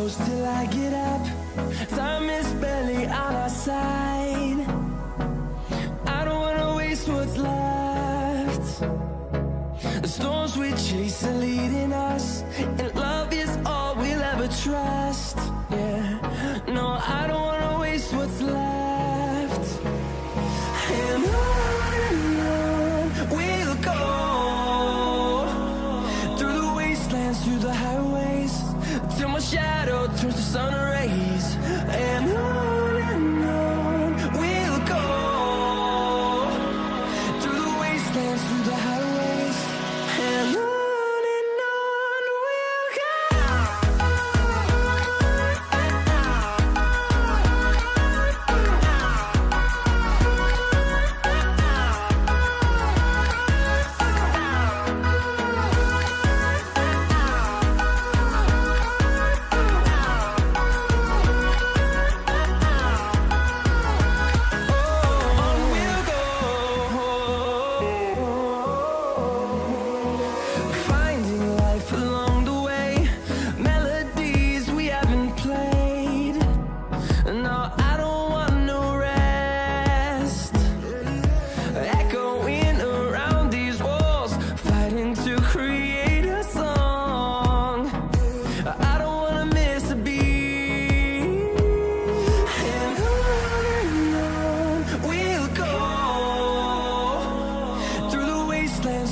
close till I get up. Time is barely on our side. I don't wanna waste what's left. The storms we chase are leading us, and love is all we'll ever trust. Yeah, no, I don't wanna waste what's left. And on we'll go, through the wastelands, through the highways, till my shadow turns to sun rays. And on we'll go, through the wastelands, through the highways, and on we'll go.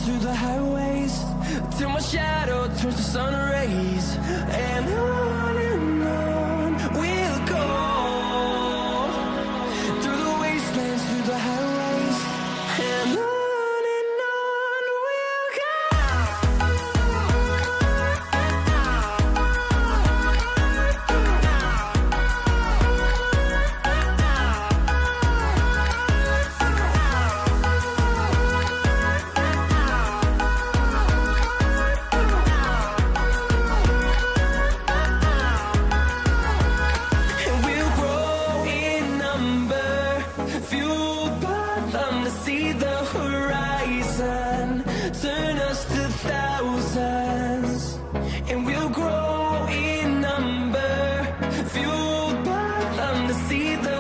Through the highways, till my shadow turns to sun rays. And on we'll go, through the wastelands, through the highways, and on we'll go. See the horizon, turn us to thousands, and we'll grow in number, fueled by them to see the